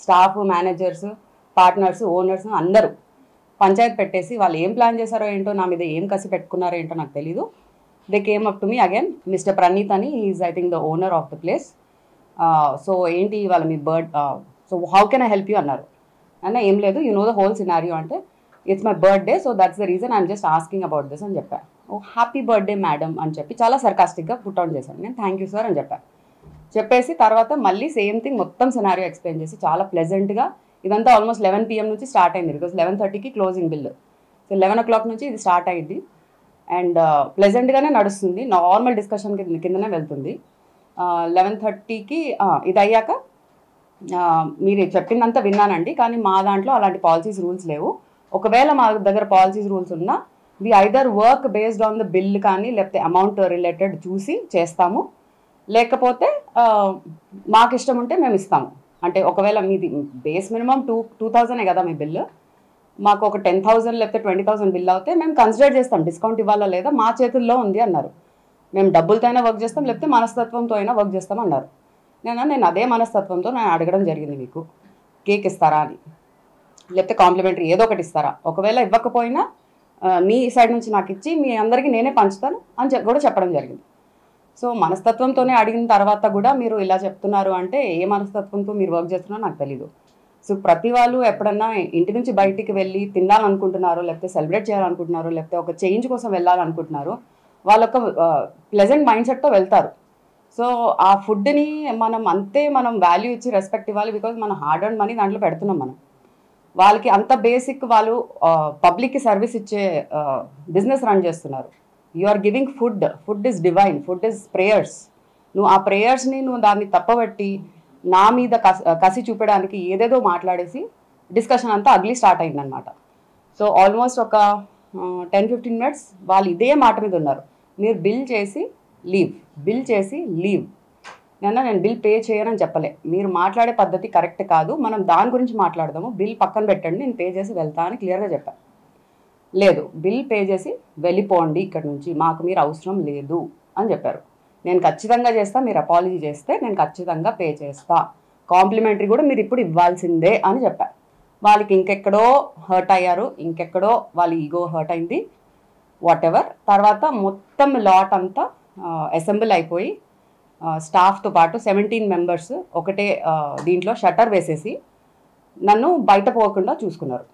Staff, managers, partners, owners అందరూ పంచాయతీ పెట్టేసి వాళ్ళు ఏం ప్లాన్ చేశారో ఏంటో, నా మీద ఏం కసి పెట్టుకున్నారో ఏంటో నాకు తెలీదు. They came up to me again, mister Praneeth అని, is I think the owner of the place. So ఏంటి వాళ్ళ మీ so how can I help you అన్నారు. అన్న ఏం లేదు, you know the whole scenario అంటే, it's my birthday so that's the reason I'm just asking about this అని చెప్పాను. ఓ హ్యాపీ బర్త్డే మేడం అని చెప్పి చాలా సర్కాస్టిక్గా పుట్ అవుట్ చేశాను. నేను థ్యాంక్ యూ సార్ అని చెప్పాను. చెప్పేసి తర్వాత మళ్ళీ సేమ్ థింగ్ మొత్తం సినారియో ఎక్స్ప్లెయిన్ చేసి చాలా ప్లెజెంట్గా, ఇదంతా ఆల్మోస్ట్ 11 PM నుంచి స్టార్ట్ అయింది, బికాస్ 11:30కి క్లోజింగ్ బిల్. సో 11 o'clock నుంచి ఇది స్టార్ట్ అయ్యింది అండ్ ప్లెజెంట్గానే నడుస్తుంది, నార్మల్ డిస్కషన్ కిందనే వెళ్తుంది. 11:30కి ఇది అయ్యాక మీరు చెప్పిందంతా విన్నానండి, కానీ మా దాంట్లో అలాంటి పాలసీస్ రూల్స్ లేవు. ఒకవేళ మా దగ్గర పాలసీస్ రూల్స్ ఉన్నా we either work based on the bill కానీ లేకపోతే అమౌంట్ రిలేటెడ్ చూసి చేస్తాము, లేకపోతే మాకు ఇష్టం ఉంటే మేము ఇస్తాము. అంటే ఒకవేళ మీది బేస్ మినిమం 2,000 కదా మీ బిల్లు, మాకు ఒక 10,000 లేకపోతే 20,000 బిల్ అవుతే మేము కన్సిడర్ చేస్తాం డిస్కౌంట్ ఇవ్వాలా లేదా, మా చేతుల్లో ఉంది అన్నారు. మేము డబ్బులతో అయినా వర్క్ చేస్తాం లేకపోతే మనస్తత్వంతో అయినా వర్క్ చేస్తాం అన్నారు. నేను అదే మనస్తత్వంతో నేను అడగడం జరిగింది, మీకు కేక్ ఇస్తారా అని, లేకపోతే కాంప్లిమెంటరీ ఏదో ఒకటి ఇస్తారా, ఒకవేళ ఇవ్వకపోయినా మీ సైడ్ నుంచి నాకు ఇచ్చి మీ అందరికీ నేనే పంచుతాను అని కూడా చెప్పడం జరిగింది. సో మనస్తత్వంతోనే అడిగిన తర్వాత కూడా మీరు ఇలా చెప్తున్నారు అంటే ఏ మనస్తత్వంతో మీరు వర్క్ చేస్తున్నారో నాకు తెలీదు. సో ప్రతి వాళ్ళు ఎప్పుడన్నా ఇంటి నుంచి బయటికి వెళ్ళి తినాలనుకుంటున్నారు, లేకపోతే సెలబ్రేట్ చేయాలనుకుంటున్నారు, లేకపోతే ఒక చేంజ్ కోసం వెళ్ళాలనుకుంటున్నారు, వాళ్ళొక ప్లెజెంట్ మైండ్ సెట్తో వెళ్తారు. సో ఆ ఫుడ్ని మనం వాల్యూ ఇచ్చి రెస్పెక్ట్ ఇవ్వాలి, బికాజ్ మనం హార్డ్ అండ్ మనీ దాంట్లో పెడుతున్నాం. మనం వాళ్ళకి అంత బేసిక్, వాళ్ళు పబ్లిక్కి సర్వీస్ ఇచ్చే బిజినెస్ రన్ చేస్తున్నారు. You are giving food is divine, food is prayers. నువ్వు ఆ ప్రేయర్స్ని దాన్ని తప్పబట్టి నా మీద కసి చూపడానికి ఏదేదో మాట్లాడేసి డిస్కషన్ అంతా అగ్లీ స్టార్ట్ అయిందనమాట. సో ఆల్మోస్ట్ ఒక 10-15 minutes వాళ్ళు ఇదే మాట మీద ఉన్నారు, మీరు బిల్ చేసి లీవ్. నేను బిల్ పే చేయనని చెప్పలే, మీరు మాట్లాడే పద్ధతి కరెక్ట్ కాదు, మనం దాని గురించి మాట్లాడదాము, బిల్ పక్కన పెట్టండి, నేను పే చేసి వెళ్తా అని క్లియర్గా చెప్పాను. లేదు, బిల్ పే చేసి వెళ్ళిపోండి ఇక్కడ నుంచి, మాకు మీరు అవసరం లేదు అని చెప్పారు. నేను ఖచ్చితంగా చేస్తా, మీరు అపాలజీ చేస్తే నేను ఖచ్చితంగా పే చేస్తా, కాంప్లిమెంటరీ కూడా మీరు ఇప్పుడు ఇవ్వాల్సిందే అని చెప్పారు. వాళ్ళకి ఇంకెక్కడో హర్ట్ అయ్యారు, ఇంకెక్కడో వాళ్ళ ఈగో హర్ట్ అయింది, వాట్ ఎవర్. తర్వాత మొత్తం లాట్ అంతా అసెంబుల్ అయిపోయి స్టాఫ్తో పాటు 17 members ఒకటే దీంట్లో షట్టర్ వేసేసి నన్ను బయట పోకుండా చూసుకున్నారు.